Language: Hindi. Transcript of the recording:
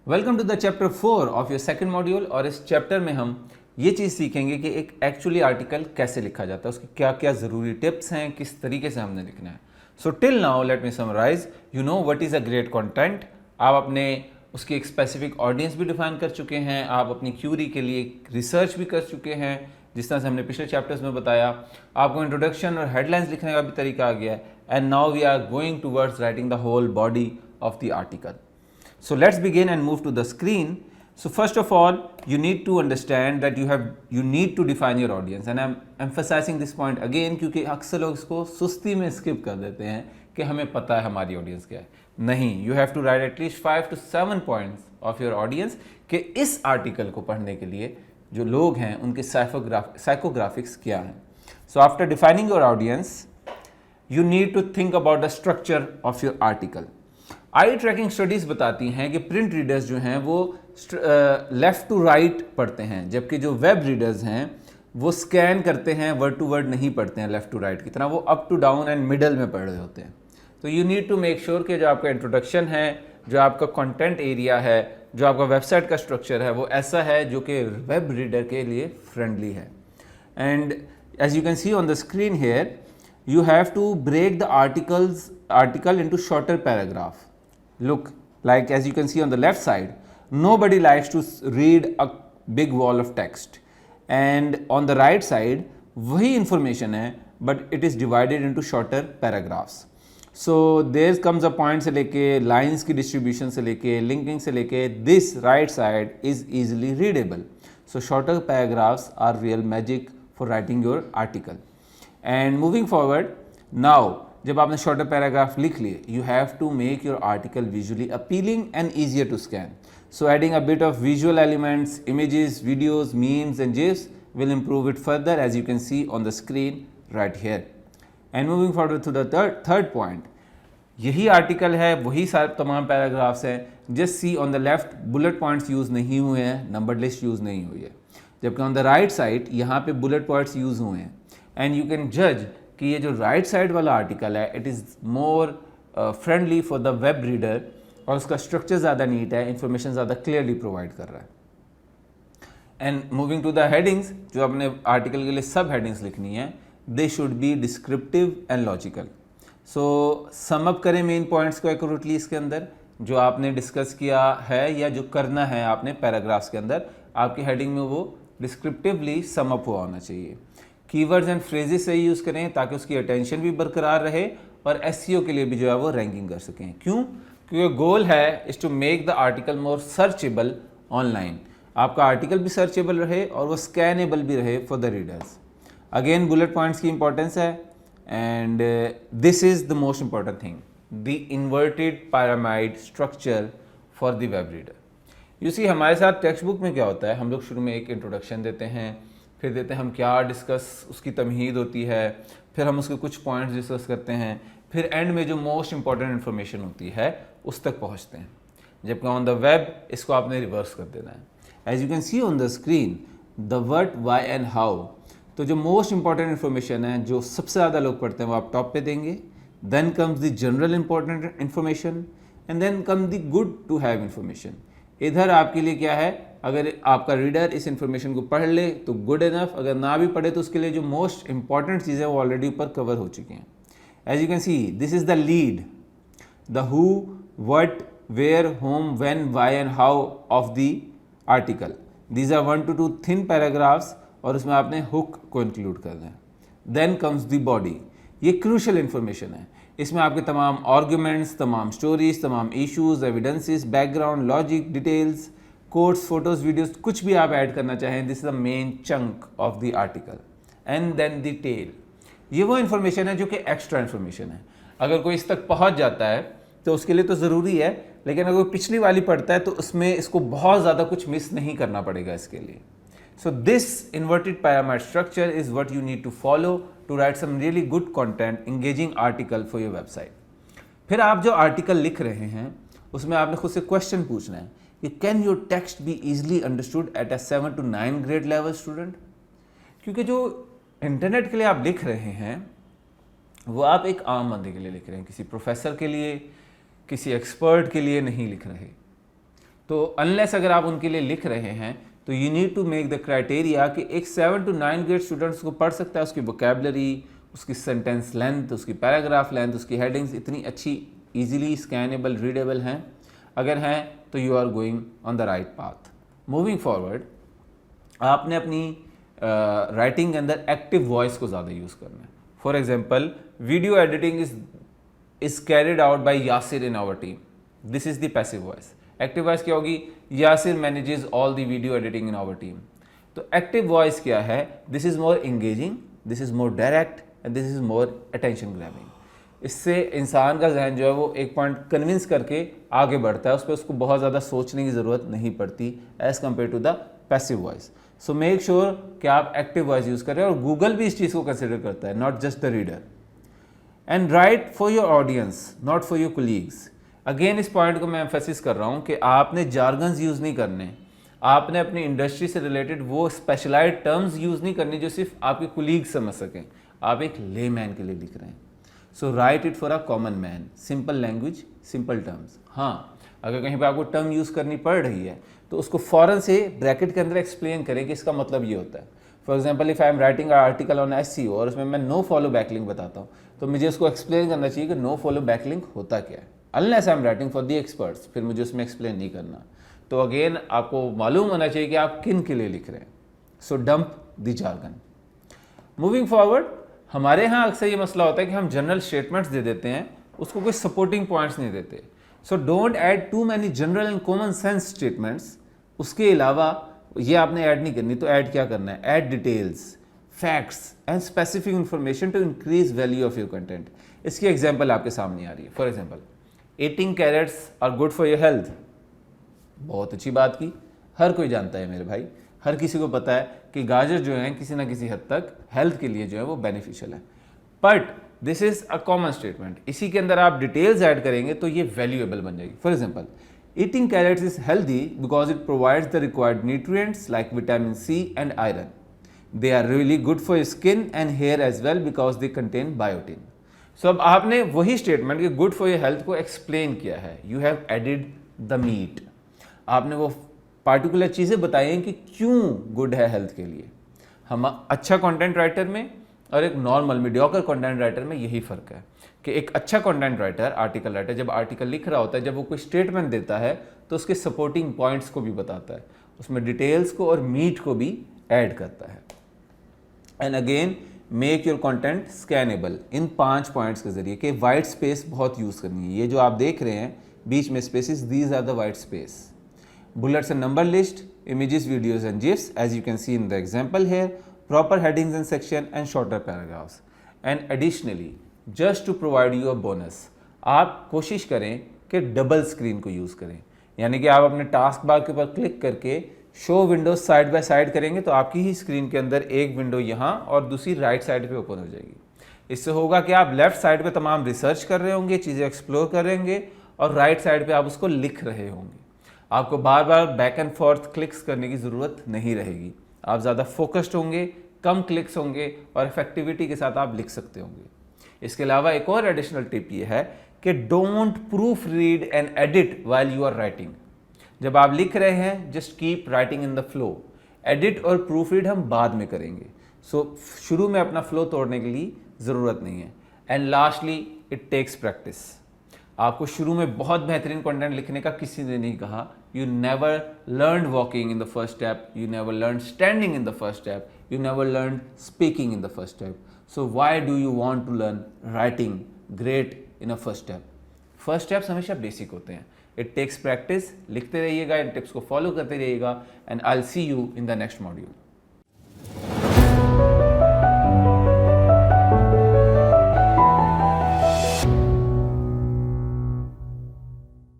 Welcome to the chapter 4 of your second module. और इस चैप्टर में हम ये चीज़ सीखेंगे कि एक एक्चुअली आर्टिकल कैसे लिखा जाता है, उसके क्या क्या ज़रूरी टिप्स हैं, किस तरीके से हमने लिखना है। So till now let me summarise, you know what is a great content. आप अपने उसकी एक स्पेसिफिक ऑडियंस भी डिफाइन कर चुके हैं, आप अपनी क्यूरी के लिए रिसर्च भी कर चुके हैं, जिस तरह से हमने पिछले चैप्टर्स में बताया। आपको इंट्रोडक्शन और हेडलाइंस लिखने का भी तरीका आ गया है। And now we are going towards writing the whole body of the article. So let's begin and move to the screen. So first of all, you need to understand that you need to define your audience, and I'm emphasizing this point again क्योंकि अक्सर लोग इसको सुस्ती में skip कर देते हैं कि हमें पता है हमारी audience क्या है। नहीं, you have to write at least 5 to 7 points of your audience कि इस article को पढ़ने के लिए जो लोग हैं उनके psychographics क्या हैं। So after defining your audience, you need to think about the structure of your article. Eye tracking studies बताती हैं कि प्रिंट रीडर्स जो हैं वो लेफ़्ट टू राइट पढ़ते हैं, जबकि जो वेब रीडर्स हैं वो स्कैन करते हैं, वर्ड टू वर्ड नहीं पढ़ते हैं लेफ़्ट टू राइट की तरह, वो up to down and middle में पढ़ रहे होते हैं। तो you need to make sure कि जो आपका इंट्रोडक्शन है, जो आपका कंटेंट एरिया है, जो आपका वेबसाइट का स्ट्रक्चर है, वो ऐसा है जो कि वेब रीडर के लिए फ्रेंडली है। And as you can see on the screen here, you have to break the article into shorter paragraph. Look, like as you can see on the left side, nobody likes to read a big wall of text, and on the right side वही information है but it is divided into shorter paragraphs. So there comes a point से लेके lines की distribution से लेके linking से लेके this right side is easily readable. So shorter paragraphs are real magic for writing your article. And moving forward, now जब आपने शॉर्टर पैराग्राफ लिख लिए, you have to make your article visually appealing and easier to scan. So adding a bit of visual elements, images, videos, memes and gifs will improve it further, as you can see on the screen right here. And moving forward to the third point, यही आर्टिकल है, वही सारे तमाम पैराग्राफ्स हैं, just see on the left bullet points use नहीं हुए हैं, नंबर लिस्ट यूज़ नहीं हुई है, जबकि ऑन द राइट साइड यहाँ पे बुलेट पॉइंट्स यूज़ हुए हैं। एंड यू कैन जज कि ये जो राइट साइड वाला आर्टिकल है, it is more friendly for the web reader, और उसका स्ट्रक्चर ज़्यादा नीट है, इंफॉर्मेशन ज़्यादा क्लियरली प्रोवाइड कर रहा है। And moving to the headings, जो अपने आर्टिकल के लिए सब हेडिंग्स लिखनी है, they should be descriptive and logical. So sum up करें मेन पॉइंट्स को एक्यूरेटली इसके अंदर जो आपने डिस्कस किया है या जो करना है आपने पैराग्राफ्स के अंदर, आपकी हेडिंग में वो डिस्क्रिप्टिवली सम अप हुआ होना चाहिए। कीवर्ड्स एंड फ्रेजेस सही यूज़ करें ताकि उसकी अटेंशन भी बरकरार रहे और एसईओ के लिए भी जो है वो रैंकिंग कर सकें। क्यों? क्योंकि गोल है is to make the article more searchable online. आपका आर्टिकल भी सर्चेबल रहे और वो स्कैनेबल भी रहे for the readers. Again bullet points की इंपॉर्टेंस है, and this is the most important thing, the inverted pyramid structure for the web reader. You see, हमारे साथ टेक्स्ट बुक में क्या होता है, हम लोग शुरू में एक इंट्रोडक्शन देते हैं, फिर देते हैं हम क्या डिस्कस, उसकी तमहीद होती है, फिर हम उसके कुछ पॉइंट्स डिस्कस करते हैं, फिर एंड में जो मोस्ट इंपॉर्टेंट इन्फॉर्मेशन होती है उस तक पहुंचते हैं। जबकि ऑन द वेब इसको आपने रिवर्स कर देना है। As you can see on the screen, the what, why and how, तो जो मोस्ट इंपॉर्टेंट इन्फॉर्मेशन है, जो सबसे ज़्यादा लोग पढ़ते हैं, वो आप टॉप पे देंगे। Then comes the general important information, and then come the good to have information. इधर आपके लिए क्या है, अगर आपका रीडर इस इन्फॉर्मेशन को पढ़ ले तो गुड इनफ, अगर ना भी पढ़े तो उसके लिए जो मोस्ट इंपॉर्टेंट चीज़ें वो ऑलरेडी ऊपर कवर हो चुकी हैं। As you can see, this is the lead, the who, what, where, whom, when, why and how of the article. These are 1 to 2 thin paragraphs और उसमें आपने हुक को इंक्लूड करना है। देन कम्स द बॉडी, ये क्रूशल इन्फॉर्मेशन है, इसमें आपके तमाम आर्ग्यूमेंट्स, तमाम स्टोरीज, तमाम issues, evidences, background, logic, details, quotes, photos, videos, कुछ भी आप ऐड करना चाहें, this is the main chunk of the article. And then the tail, ये वो इन्फॉर्मेशन है जो कि एक्स्ट्रा इन्फॉर्मेशन है। अगर कोई इस तक पहुंच जाता है तो उसके लिए तो ज़रूरी है, लेकिन अगर कोई पिछली वाली पढ़ता है तो उसमें इसको बहुत ज़्यादा कुछ मिस नहीं करना पड़ेगा इसके लिए। So this inverted pyramid structure is what you need to follow to write some really good content, engaging article for your website. फिर आप जो आर्टिकल लिख रहे हैं उसमें आपने खुद से क्वेश्चन पूछना है कि can your text B easily understood at a 7 to 9 grade level student. क्योंकि जो इंटरनेट के लिए आप लिख रहे हैं वो आप एक आम बंदे के लिए लिख रहे हैं, किसी प्रोफेसर के लिए, किसी एक्सपर्ट के लिए नहीं लिख रहे। तो अनलेस अगर आप उनके लिए लिख रहे हैं तो you need to make the criteria कि एक 7 to 9 ग्रेड स्टूडेंट्स को पढ़ सकता है, उसकी वोकेबलरी, उसकी सेंटेंस लेंथ, उसकी पैराग्राफ लेंथ, उसकी हेडिंग्स इतनी अच्छी इजीली स्कैनेबल रीडेबल हैं। अगर हैं तो you are going on the right path. Moving forward, आपने अपनी राइटिंग के अंदर एक्टिव वॉइस को ज़्यादा यूज़ करना है। For example, video editing is carried out by Yasir in our team, this is the passive voice. Active voice क्या होगी? Yasir manages all the video editing in our team. तो एक्टिव वॉइस क्या है? This is more engaging, this is more direct and this is more attention grabbing. इससे इंसान का जहन जो है वो एक पॉइंट कन्विंस करके आगे बढ़ता है, उस पर उसको बहुत ज़्यादा सोचने की ज़रूरत नहीं पड़ती as compare to the passive voice. So make sure कि आप एक्टिव वॉइस यूज़ करें, और गूगल भी इस चीज़ को कंसिडर करता है, not just the reader. And right for your audience, not for your colleagues. Again इस पॉइंट को मैं एम्फेसिस कर रहा हूँ कि आपने जार्गन्स यूज़ नहीं करने, आपने अपनी इंडस्ट्री से रिलेटेड वो स्पेशलाइज्ड टर्म्स यूज़ नहीं करनी जो सिर्फ आपके कोलीग समझ सकें। आप एक लेमैन के लिए लिख रहे हैं। So write it for a common man, simple language, simple terms. हाँ, अगर कहीं पर आपको टर्म यूज़ करनी पड़ रही है तो उसको फ़ौरन से ब्रैकेट के अंदर एक्सप्लेन करें कि इसका मतलब ये होता है। For example, if I am writing article on SEO और उसमें मैं नो फॉलो बैकलिंक बताता हूँ, तो मुझे उसको एक्सप्लेन करना चाहिए कि नो फॉलो बैकलिंक होता क्या है। Unless I am writing for the experts, फिर मुझे उसमें एक्सप्लेन नहीं करना। तो अगेन आपको मालूम होना चाहिए कि आप किन के लिए लिख रहे हैं। So dump the jargon. Moving forward, हमारे यहाँ अक्सर ये मसला होता है कि हम जनरल स्टेटमेंट्स दे देते हैं, उसको कोई सपोर्टिंग पॉइंट्स नहीं देते। So don't add too many general and common sense statements. उसके अलावा ये आपने ऐड नहीं करनी, तो ऐड क्या करना है? Add details, facts and specific information to increase value of your content. इसकी एग्जाम्पल आपके सामने आ रही है। For example, eating carrots are good for your health. बहुत अच्छी बात की, हर कोई जानता है मेरे भाई, हर किसी को पता है कि गाजर जो है किसी ना किसी हद तक हेल्थ के लिए जो है वो बेनिफिशियल है। But this is a common statement, इसी के अंदर आप डिटेल्स ऐड करेंगे तो ये वैल्यूएबल बन जाएगी। For example, eating carrots is healthy because it provides the required nutrients like vitamin C and iron. They are really good for skin and hair as well because they contain biotin. So अब आपने वही स्टेटमेंट कि गुड फॉर योर हेल्थ को एक्सप्लेन किया है। You have added the meat. आपने वो पार्टिकुलर चीज़ें बताई हैं कि क्यों गुड है हेल्थ के लिए। हम अच्छा कंटेंट राइटर में और एक नॉर्मल मीडियोकर कंटेंट राइटर में यही फ़र्क है कि एक अच्छा कंटेंट राइटर, आर्टिकल राइटर, जब आर्टिकल लिख रहा होता है, जब वो कोई स्टेटमेंट देता है तो उसके सपोर्टिंग पॉइंट्स को भी बताता है, उसमें डिटेल्स को और मीट को भी ऐड करता है। And again make your content scannable in 5 points के जरिए कि वाइट स्पेस बहुत यूज़ करनी है। ये जो आप देख रहे हैं बीच में spaces, these are the white space. Bullets and number list, images, videos and GIFs as you can see in the example here, proper headings and section and shorter paragraphs. And additionally, just to provide you a bonus, आप कोशिश करें कि डबल स्क्रीन को यूज़ करें, यानी कि आप अपने टास्क बार के ऊपर क्लिक करके show Windows side by side करेंगे तो आपकी ही स्क्रीन के अंदर एक विंडो यहाँ और दूसरी राइट साइड पे ओपन हो जाएगी। इससे होगा कि आप लेफ्ट साइड पे तमाम रिसर्च कर रहे होंगे, चीज़ें एक्सप्लोर करेंगे, और राइट साइड पे आप उसको लिख रहे होंगे। आपको बार बार बैक एंड फोर्थ क्लिक्स करने की ज़रूरत नहीं रहेगी। आप ज़्यादा फोकस्ड होंगे, कम क्लिक्स होंगे और इफेक्टिविटी के साथ आप लिख सकते होंगे। इसके अलावा एक और एडिशनल टिप ये है कि don't proofread and edit while you are writing. जब आप लिख रहे हैं just keep writing in the flow. Edit और प्रूफ रीड हम बाद में करेंगे। सो शुरू में अपना फ्लो तोड़ने के लिए ज़रूरत नहीं है। And lastly, it takes practice. आपको शुरू में बहुत बेहतरीन कंटेंट लिखने का किसी ने नहीं कहा। You never learn walking in the first step, you never learn standing in the first step, you never learn speaking in the first step. So why do you want to learn writing great in a first step? First steps हमेशा बेसिक होते हैं। It takes practice. लिखते रहिएगा, इन टिप्स को फॉलो करते रहिएगा, and I will see you in the next module.